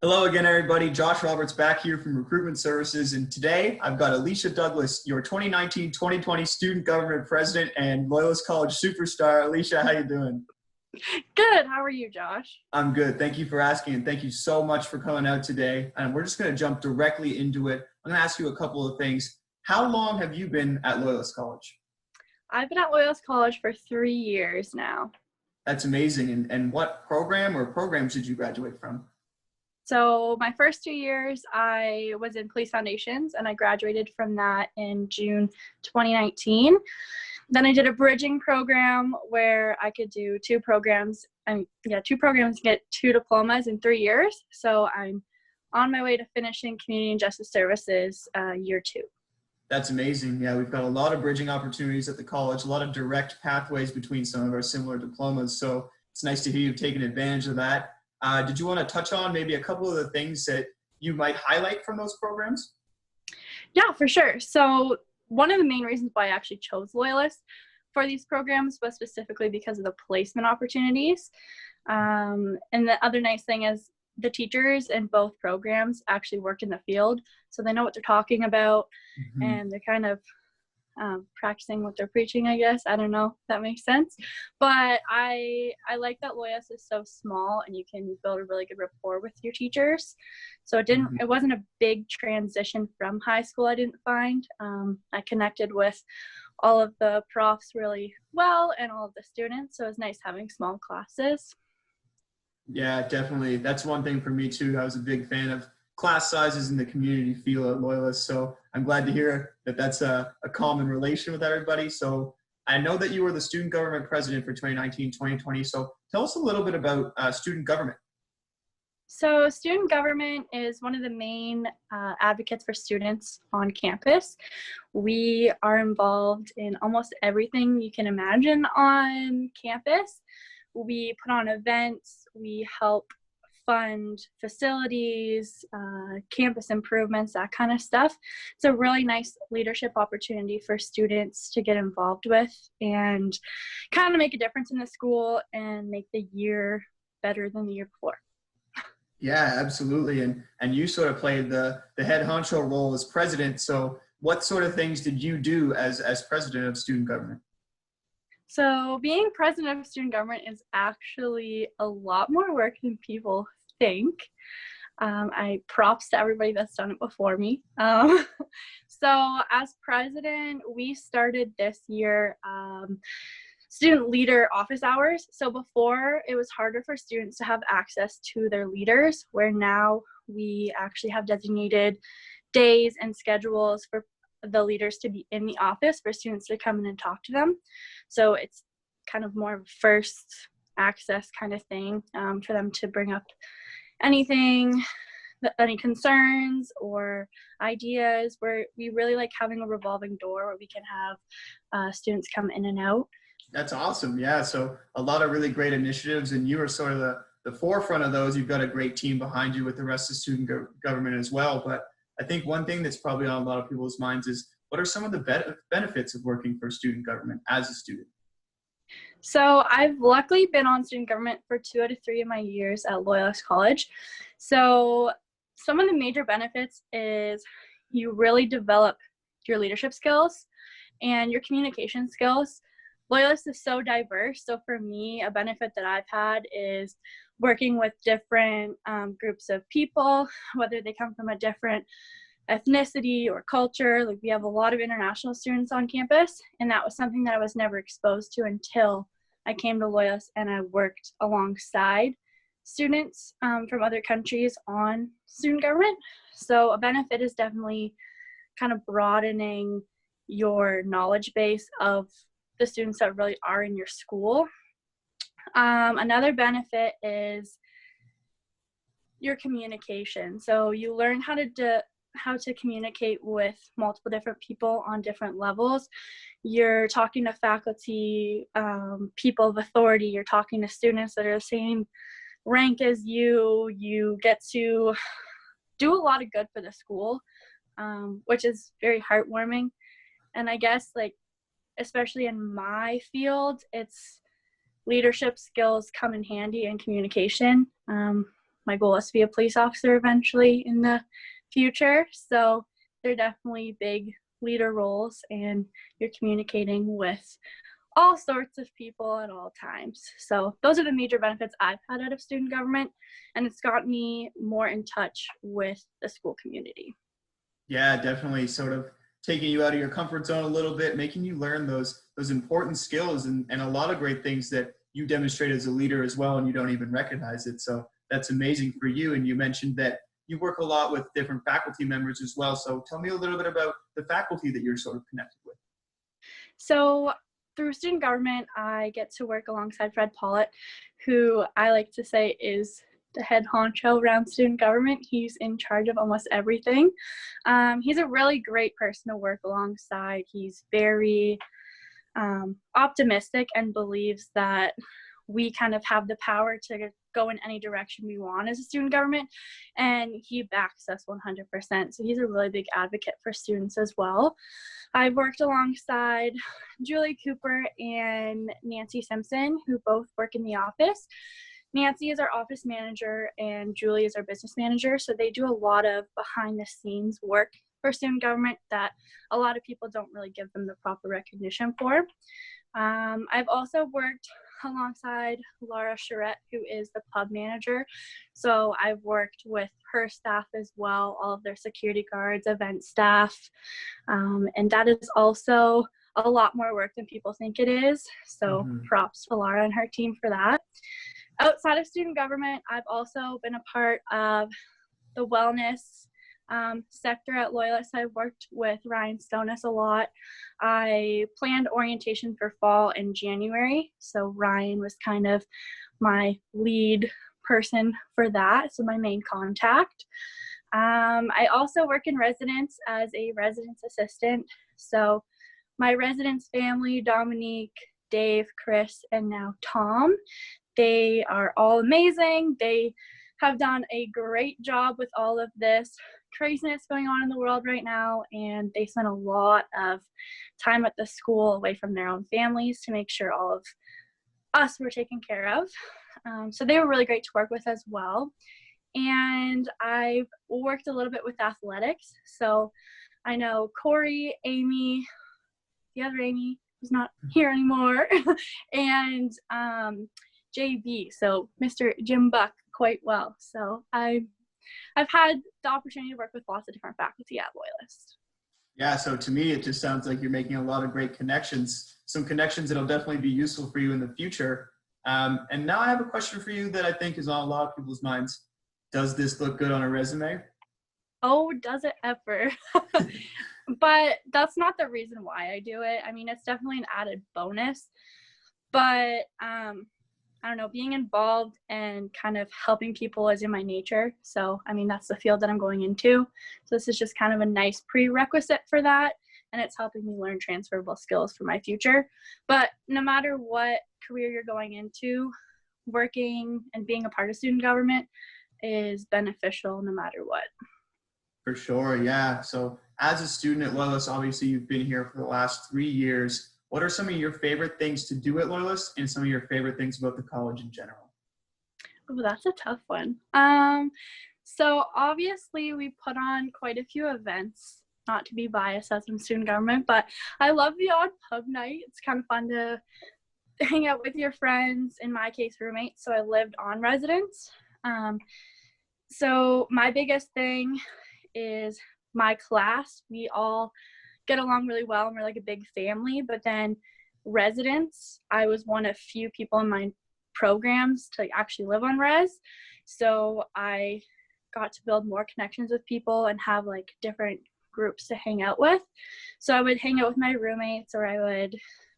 Hello again, everybody. Josh Roberts back here from Recruitment Services. And today I've got Alicia Douglas, your 2019-2020 Student Government President and Loyalist College Superstar. Alicia, how you doing? Good. How are you, Josh? I'm good. Thank you for asking, and thank you so much for coming out today. And we're just going to jump directly into it. I'm going to ask you a couple of things. How long have you been at Loyalist College? I've been at Loyalist College for 3 years now. That's amazing. And what program or programs did you graduate from? So my first 2 years, I was in Police Foundations, and I graduated from that in June 2019. Then I did a bridging program where I could do two programs and get two diplomas in 3 years. So I'm on my way to finishing Community and Justice Services year two. That's amazing. Yeah, we've got a lot of bridging opportunities at the college, a lot of direct pathways between some of our similar diplomas. So it's nice to hear you've taken advantage of that. Did you want to touch on maybe a couple of the things that you might highlight from those programs? Yeah, for sure. So one of the main reasons why I actually chose Loyalist for these programs was specifically because of the placement opportunities. And the other nice thing is the teachers in both programs actually work in the field, so they know what they're talking about, and they're kind of practicing what they're preaching, I guess. I don't know if that makes sense. But I like that Loyalist is so small and you can build a really good rapport with your teachers. So it wasn't a big transition from high school, I didn't find. I connected with all of the profs really well and all of the students. So it was nice having small classes. Yeah, definitely. That's one thing for me too. I was a big fan of class sizes and the community feel at Loyalist. So I'm glad to hear that that's a common relation with everybody. So I know that you were the student government president for 2019-2020. So tell us a little bit about student government. So student government is one of the main advocates for students on campus. We are involved in almost everything you can imagine on campus. We put on events, we help fund facilities, campus improvements, that kind of stuff. It's a really nice leadership opportunity for students to get involved with and kind of make a difference in the school and make the year better than the year before. Yeah, absolutely. And you sort of played the head honcho role as president. So what sort of things did you do as president of student government? So being president of student government is actually a lot more work than people think. I props to everybody that's done it before me. So as president, we started this year student leader office hours. So before, it was harder for students to have access to their leaders, where now we actually have designated days and schedules for the leaders to be in the office for students to come in and talk to them. So it's kind of more of a first access kind of thing for them to bring up anything, any concerns or ideas, where we really like having a revolving door where we can have students come in and out. That's awesome. Yeah. So a lot of really great initiatives, and you are sort of the forefront of those. You've got a great team behind you with the rest of student government as well. But I think one thing that's probably on a lot of people's minds is, what are some of the benefits of working for student government as a student? So I've luckily been on student government for 2 out of 3 of my years at Loyalist College. So some of the major benefits is you really develop your leadership skills and your communication skills. Loyalist is so diverse. So for me, a benefit that I've had is working with different groups of people, whether they come from a different ethnicity or culture. Like, we have a lot of international students on campus, and that was something that I was never exposed to until I came to Loyalist and I worked alongside students from other countries on student government. So a benefit is definitely kind of broadening your knowledge base of the students that really are in your school. Another benefit is your communication. So you learn how to communicate with multiple different people on different levels. You're talking to faculty, people of authority. You're talking to students that are the same rank as you. You get to do a lot of good for the school, which is very heartwarming. And I guess, like, especially in my field, it's leadership skills come in handy in communication. my goal is to be a police officer eventually in the future. So they're definitely big leader roles, and you're communicating with all sorts of people at all times. So those are the major benefits I've had out of student government, and it's got me more in touch with the school community. Yeah, definitely sort of taking you out of your comfort zone a little bit, making you learn those important skills and a lot of great things that you demonstrate as a leader as well, and you don't even recognize it. So that's amazing for you. And you mentioned that you work a lot with different faculty members as well. So tell me a little bit about the faculty that you're sort of connected with. So through student government, I get to work alongside Fred Pollitt, who I like to say is the head honcho around student government. He's in charge of almost everything. He's a really great person to work alongside. He's very optimistic and believes that we kind of have the power to go in any direction we want as a student government, and he backs us 100%. So he's a really big advocate for students as well. I've worked alongside Julie Cooper and Nancy Simpson, who both work in the office. Nancy is our office manager and Julie is our business manager. So they do a lot of behind the scenes work for student government that a lot of people don't really give them the proper recognition for. I've also worked alongside Laura Charette, who is the pub manager. So I've worked with her staff as well, all of their security guards, event staff. And that is also a lot more work than people think it is. So props to Laura and her team for that. Outside of student government, I've also been a part of the wellness sector at Loyalist. I've worked with Ryan Stonis a lot. I planned orientation for fall in January, so Ryan was kind of my lead person for that, so my main contact. I also work in residence as a residence assistant. So my residence family, Dominique, Dave, Chris, and now Tom, they are all amazing. They have done a great job with all of this craziness going on in the world right now, and they spend a lot of time at the school away from their own families to make sure all of us were taken care of. So they were really great to work with as well. And I've worked a little bit with athletics. So I know Corey, Amy, the other Amy who's not here anymore, and JB, so Mr. Jim Buck, quite well. So I've had the opportunity to work with lots of different faculty at Loyalist. Yeah, so to me, it just sounds like you're making a lot of great connections, some connections that'll definitely be useful for you in the future. And now I have a question for you that I think is on a lot of people's minds. Does this look good on a resume? Oh, does it ever? But that's not the reason why I do it. I mean, it's definitely an added bonus. But I don't know, being involved and kind of helping people is in my nature. So, I mean, that's the field that I'm going into. So this is just kind of a nice prerequisite for that. And it's helping me learn transferable skills for my future. But no matter what career you're going into, working and being a part of student government is beneficial no matter what. For sure, yeah. So as a student at Loyalist, obviously you've been here for the last 3 years. What are some of your favorite things to do at Loyalist and some of your favorite things about the college in general? Oh, that's a tough one. So obviously we put on quite a few events, not to be biased as in student government, but I love the odd pub night. It's kind of fun to hang out with your friends, in my case, roommates. So I lived on residence. So my biggest thing is my class. We all get along really well and we're like a big family, but then residents, I was one of few people in my programs to actually live on res. So I got to build more connections with people and have like different groups to hang out with. So I would hang out with my roommates, or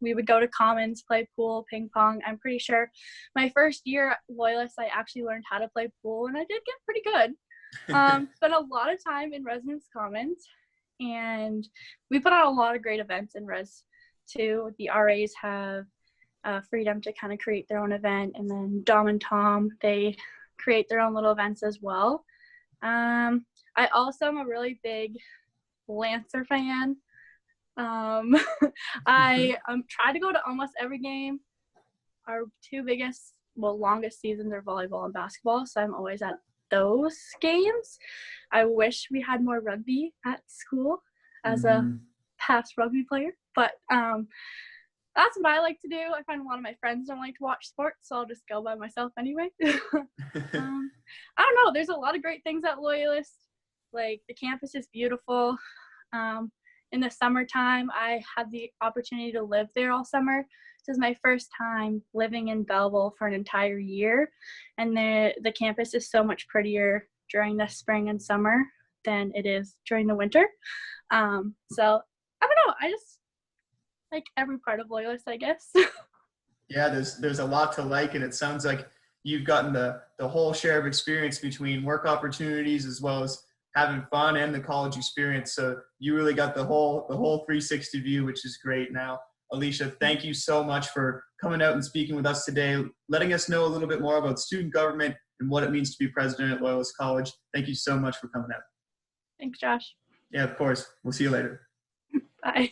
we would go to commons, play pool, ping pong. I'm pretty sure my first year at Loyalist, I actually learned how to play pool and I did get pretty good. Spent a lot of time in residence commons, and we put on a lot of great events in res too. The RAs have freedom to kind of create their own event, and then Dom and Tom, they create their own little events as well. I also am a really big Lancer fan. I try to go to almost every game. Our two biggest, longest seasons are volleyball and basketball, so I'm always at those games. I wish we had more rugby at school as a past rugby player, but that's what I like to do. I find a lot of my friends don't like to watch sports, so I'll just go by myself anyway. I don't know. There's a lot of great things at Loyalist. Like, the campus is beautiful. In the summertime, I had the opportunity to live there all summer. This is my first time living in Belleville for an entire year, and the campus is so much prettier during the spring and summer than it is during the winter. So I don't know. I just like every part of Loyalist, I guess. Yeah, there's a lot to like, and it sounds like you've gotten the whole share of experience between work opportunities as well as having fun and the college experience. So you really got the whole 360 view, which is great. Now, Alicia, thank you so much for coming out and speaking with us today, letting us know a little bit more about student government and what it means to be president at Loyalist College. Thank you so much for coming out. Thanks, Josh. Yeah, of course. We'll see you later. Bye.